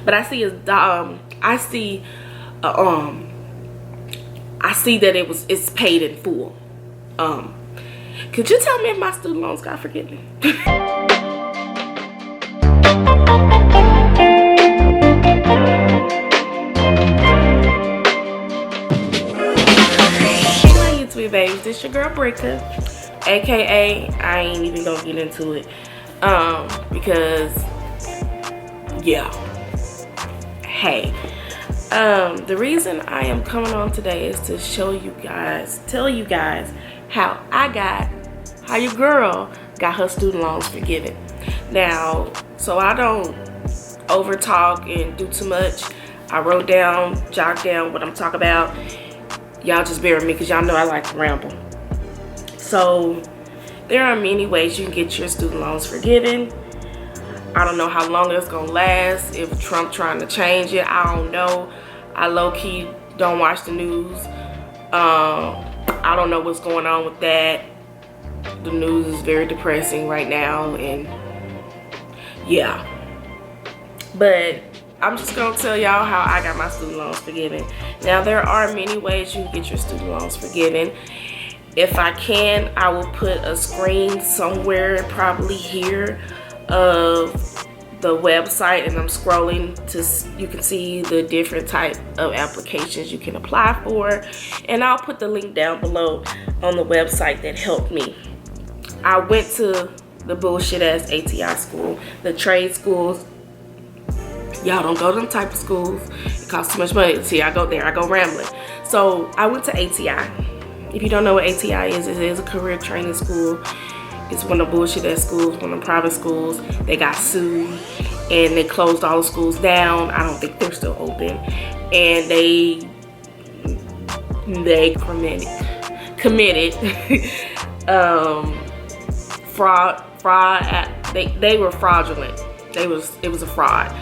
But I see that it's paid in full. Could you tell me if my student loans got forgiven? Hey YouTube babes, this your girl Bricka, aka I ain't even gonna get into it, because yeah. Hey, the reason I am coming on today is to tell you guys how your girl got her student loans forgiven. Now, so I don't over talk and do too much, I wrote down, jot down what I'm talking about. Y'all just bear with me because y'all know I like to ramble. So there are many ways you can get your student loans forgiven. I don't know how long it's gonna last, if Trump trying to change it, I don't know. I low-key don't watch the news. I don't know what's going on with that. The news is very depressing right now, and yeah. But I'm just gonna tell y'all how I got my student loans forgiven. Now, there are many ways you can get your student loans forgiven. If I can, I will put a screen somewhere, probably here, of the website, and I'm scrolling to, you can see the different type of applications you can apply for, and I'll put the link down below on the website that helped me. I went to the bullshit ass ATI school, the trade schools. Y'all don't go to them type of schools, it costs too much money. See, I go there, I go rambling. So I went to ATI. If you don't know what ATI is, it is a career training school. It's one of the bullshit ass schools, one of the private schools. They got sued and they closed all the schools down. I don't think they're still open. And they committed fraud. They were fraudulent. It was a fraud.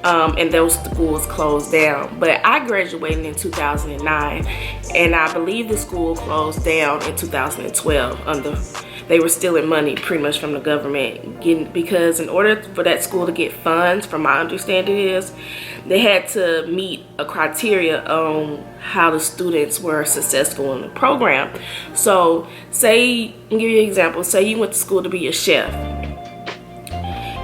And those schools closed down. But I graduated in 2009, and I believe the school closed down in 2012 they were stealing money pretty much from the government, because in order for that school to get funds, from my understanding is, they had to meet a criteria on how the students were successful in the program. So say, I'll give you an example, say you went to school to be a chef,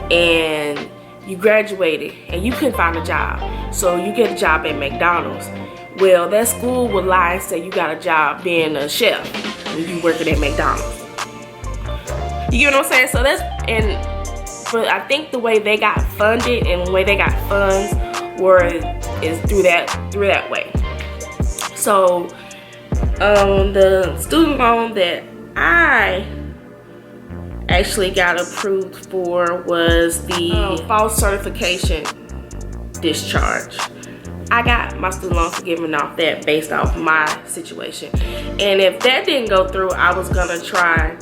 and you graduated and you couldn't find a job, so you get a job at McDonald's. Well, that school would lie and say you got a job being a chef when you working at McDonald's. You get what I'm saying? So but I think the way they got funded and the way they got funds is through that way. So the student loan that I actually got approved for was the false certification discharge. I got my student loan forgiven off that based off my situation. And if that didn't go through, I was gonna try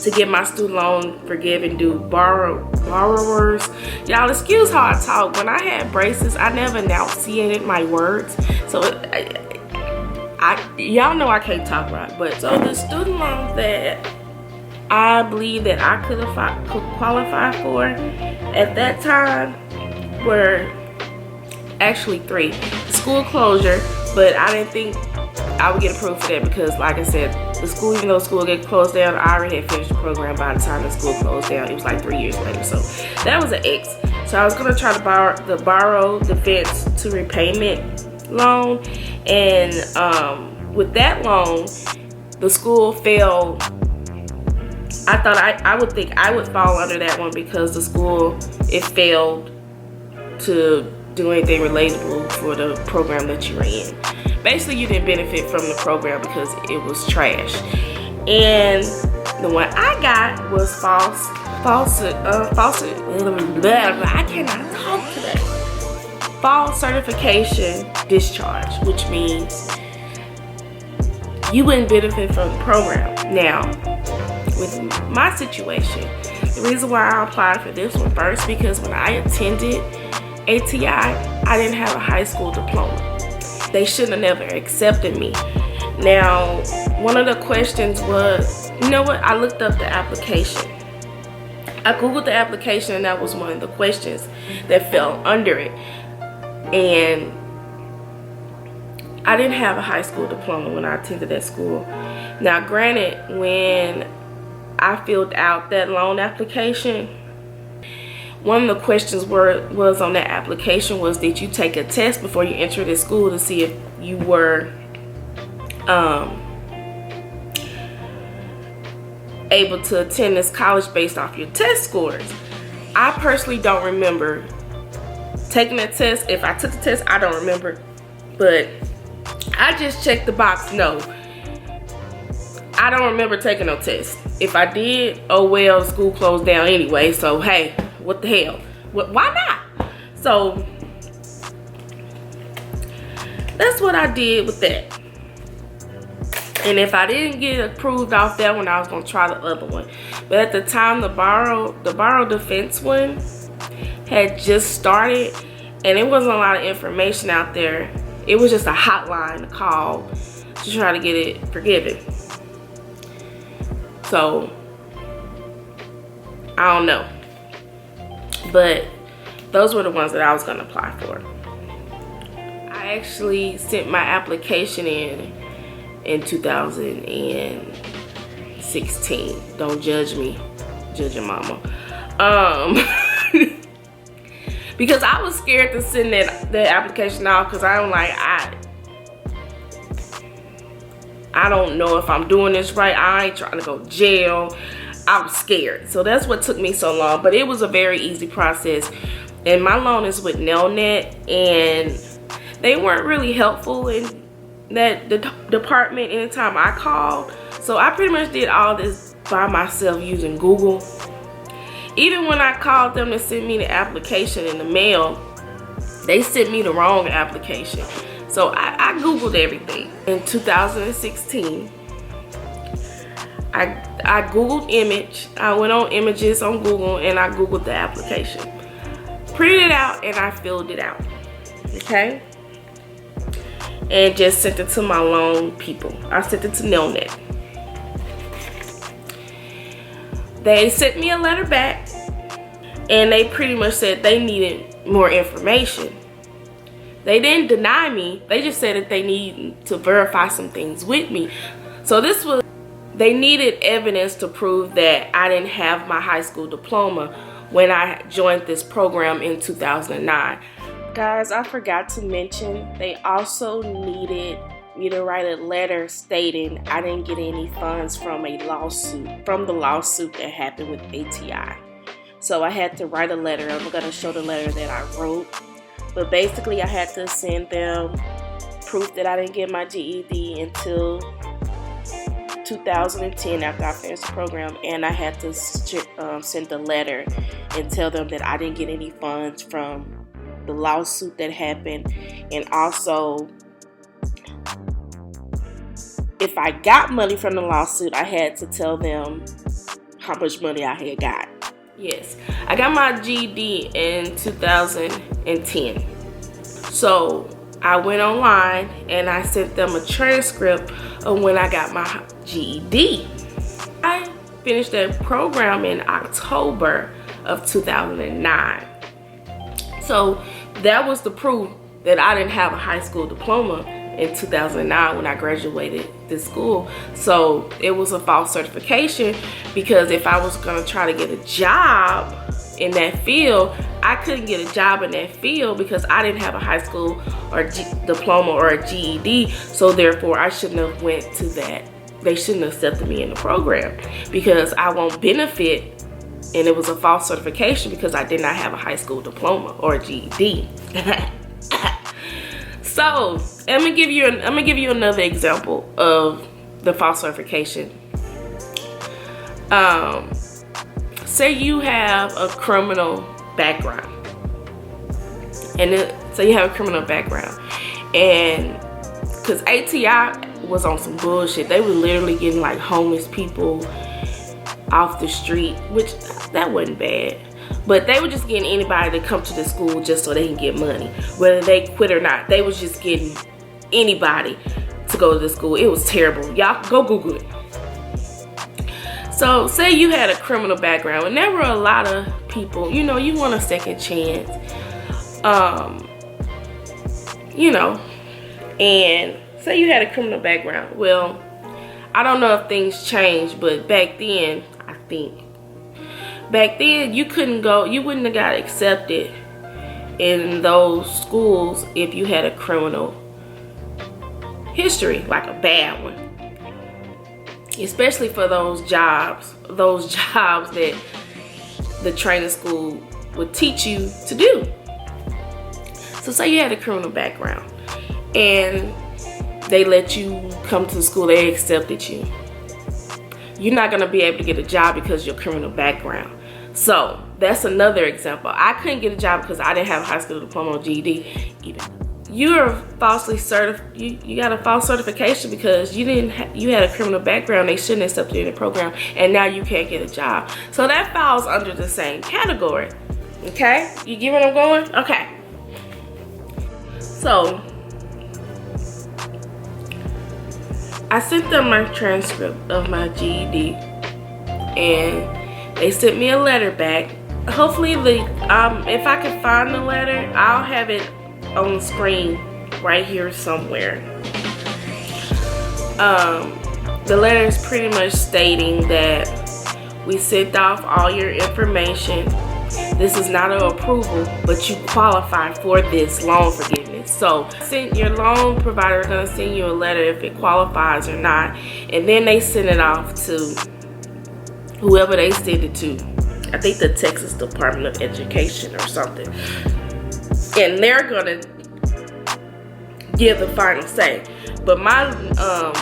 to get my student loan forgiven through borrowers. Y'all excuse how I talk. When I had braces, I never enunciated my words. So y'all know I can't talk right. But so the student loans that I believe that I could qualify for at that time were actually 3. School closure, but I didn't think I would get approved for that because, like I said, the school, even though school get closed down, I already had finished the program by the time the school closed down. It was like 3 years later, so that was an X. So I was gonna try to borrow the defense to repayment loan, and with that loan, the school failed. I thought I would think I would fall under that one because the school, it failed to do anything relatable for the program that you were in. Basically, you didn't benefit from the program because it was trash. And the one I got was I cannot talk today. False certification discharge, which means you wouldn't benefit from the program. Now, with my situation, the reason why I applied for this one first, because when I attended ATI, I didn't have a high school diploma. They should have never accepted me. Now, one of the questions was, you know what, I looked up the application. I googled the application, and that was one of the questions that fell under it. And I didn't have a high school diploma when I attended that school. Now granted, when I filled out that loan application, one of the questions was on that application was, did you take a test before you entered this school to see if you were able to attend this college based off your test scores? I personally don't remember taking that test. If I took the test, I don't remember, but I just checked the box, no. I don't remember taking no test. If I did, oh well, the school closed down anyway, so hey, what the hell? Why not? So that's what I did with that. And if I didn't get approved off that one, I was gonna try the other one. But at the time, the borrow defense one had just started, and it wasn't a lot of information out there. It was just a hotline to call to try to get it forgiven. So I don't know, but those were the ones that I was gonna apply for. I actually sent my application in 2016. Don't judge me, judge your mama. Because I was scared to send that application out, because I'm like, I don't know if I'm doing this right. I ain't trying to go to jail. I was scared. So that's what took me so long. But it was a very easy process. And my loan is with Nelnet, and they weren't really helpful in that department anytime I called. So I pretty much did all this by myself using Google. Even when I called them to send me the application in the mail, they sent me the wrong application. So I Googled everything. In 2016, I Googled image. I went on images on Google, and I Googled the application. Printed it out, and I filled it out. Okay? And just sent it to my loan people. I sent it to Nelnet. They sent me a letter back, and they pretty much said they needed more information. They didn't deny me. They just said that they needed to verify some things with me. So they needed evidence to prove that I didn't have my high school diploma when I joined this program in 2009. Guys, I forgot to mention, they also needed me to write a letter stating I didn't get any funds from the lawsuit that happened with ATI. So I had to write a letter. I'm going to show the letter that I wrote. But basically, I had to send them proof that I didn't get my GED until 2010 after I finished the program. And I had to send a letter and tell them that I didn't get any funds from the lawsuit that happened. And also, if I got money from the lawsuit, I had to tell them how much money I had got. Yes, I got my GED in 2010. So I went online and I sent them a transcript of when I got my GED. I finished that program in October of 2009. So that was the proof that I didn't have a high school diploma in 2009 when I graduated this school. So it was a false certification, because if I was going to try to get a job in that field, I couldn't get a job in that field because I didn't have a high school or diploma or a GED. So therefore, I shouldn't have went to that. They shouldn't have accepted me in the program, because I won't benefit. And it was a false certification because I did not have a high school diploma or a GED. So I'm gonna give you another example of the false certification. Say you have a criminal background, and because ATI was on some bullshit. They were literally getting like homeless people off the street, which that wasn't bad. But they were just getting anybody to come to the school just so they can get money. Whether they quit or not, they was just getting anybody to go to the school. It was terrible. Y'all go Google it. So say you had a criminal background, and there were a lot of people, you know, you want a second chance, you know, and say you had a criminal background. Well, I don't know if things changed, but back then, I think, back then you couldn't go, you wouldn't have got accepted in those schools if you had a criminal history, like a bad one. Especially for those jobs that the training school would teach you to do. So say you had a criminal background and they let you come to the school, they accepted you. You're not gonna be able to get a job because of your criminal background. So that's another example. I couldn't get a job because I didn't have a high school diploma or GED even. You're falsely certified. You got a false certification because you had a criminal background. They shouldn't accept you in the program, and now you can't get a job. So that falls under the same category. Okay, you get where I'm going? Okay. So I sent them my transcript of my GED, and they sent me a letter back. Hopefully, if I can find the letter, I'll have it on the screen right here somewhere. The letter is pretty much stating that we sent off all your information. This is not an approval, but you qualify for this loan forgiveness. So your loan provider is going to send you a letter if it qualifies or not, and then they send it off to whoever they send it to. I think the Texas Department of Education or something. And they're gonna give the final say. But my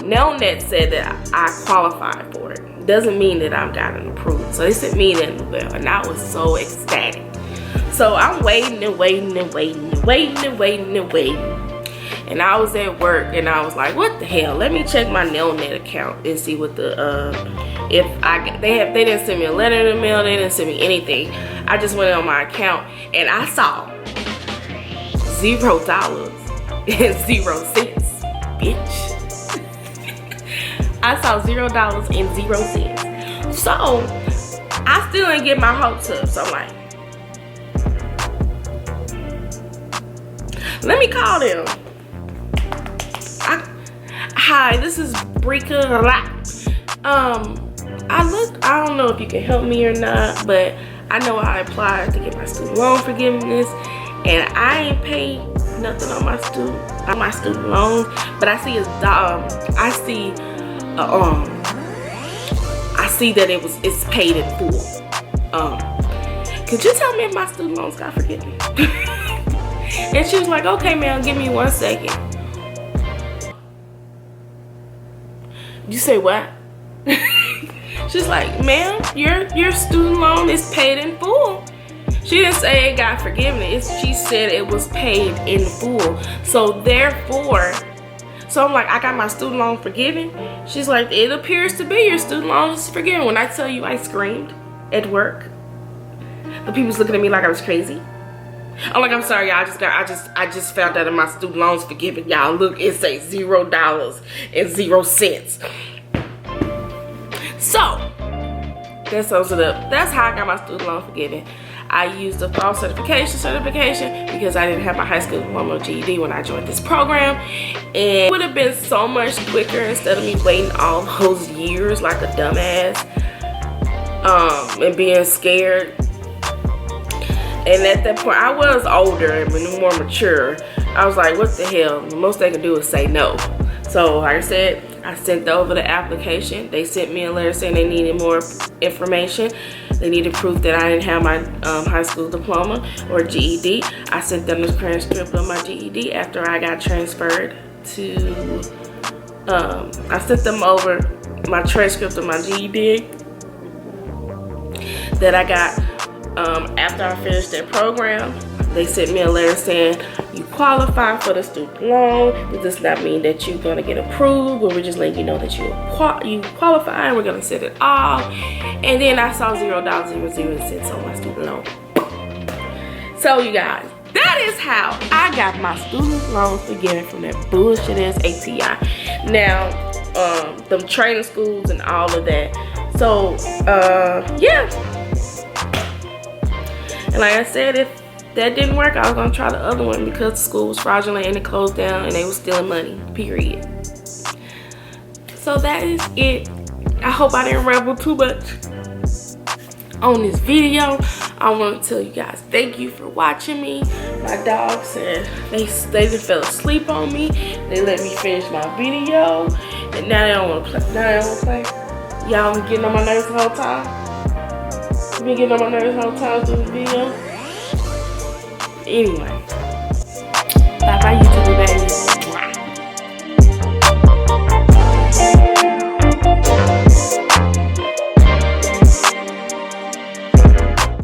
Nelnet said that I qualified for it. Doesn't mean that I've gotten approved. So they sent me that email, and I was so ecstatic. So I'm waiting and waiting and waiting and waiting and waiting and waiting. And I was at work, and I was like, what the hell? Let me check my Nelnet account and see what the they didn't send me a letter in the mail. They didn't send me anything. I just went on my account, and I saw $0 and 0 cents, bitch. I saw $0 and 0 cents. So I still didn't get my hopes up. So I'm like, let me call them. Hi, this is Brika. I don't know if you can help me or not, but I know I applied to get my student loan forgiveness, and I ain't paid nothing on my student loans. But I see that it's paid in full. Could you tell me if my student loans got forgiven? And she was like, okay, ma'am, give me 1 second. You say what? She's like, ma'am, your student loan is paid in full. She didn't say it got forgiveness. She said it was paid in full. So therefore, so I'm like, I got my student loan forgiven? She's like, it appears to be your student loan is forgiven. When I tell you I screamed at work, the people's looking at me like I was crazy. I'm like, I'm sorry, y'all. I just found out that my student loan's forgiven. Y'all, look, it says $0 and 0 cents. So that sums it up. That's how I got my student loan forgiven. I used a false certification because I didn't have my high school diploma or GED when I joined this program, and it would have been so much quicker instead of me waiting all those years like a dumbass, and being scared. And at that point, I was older and more mature. I was like, what the hell? The most they can do is say no. So like I said, I sent over the application. They sent me a letter saying they needed more information. They needed proof that I didn't have my high school diploma or GED. I sent them the transcript of my GED after I got transferred to, I sent them over my transcript of my GED that I got after I finished that program. They sent me a letter saying you qualify for the student loan. It does not mean that you're gonna get approved, but we're just letting you know that you qualify, and we're gonna set it off. And then I saw $0 and 0 cents on my student loan. So you guys, that is how I got my student loans forgiven from that bullshit ass ATI. Now, them training schools and all of that. So yeah, and like I said, if that didn't work, I was gonna try the other one because the school was fraudulent and it closed down and they was stealing money, period. So that is it. I hope I didn't ramble too much on this video. I want to tell you guys thank you for watching me. My dog said they just fell asleep on me. They let me finish my video, and now they don't want to play. Now they don't want to play. Y'all been getting on my nerves the whole time. You been getting on my nerves the whole time through the video. Anyway, bye bye.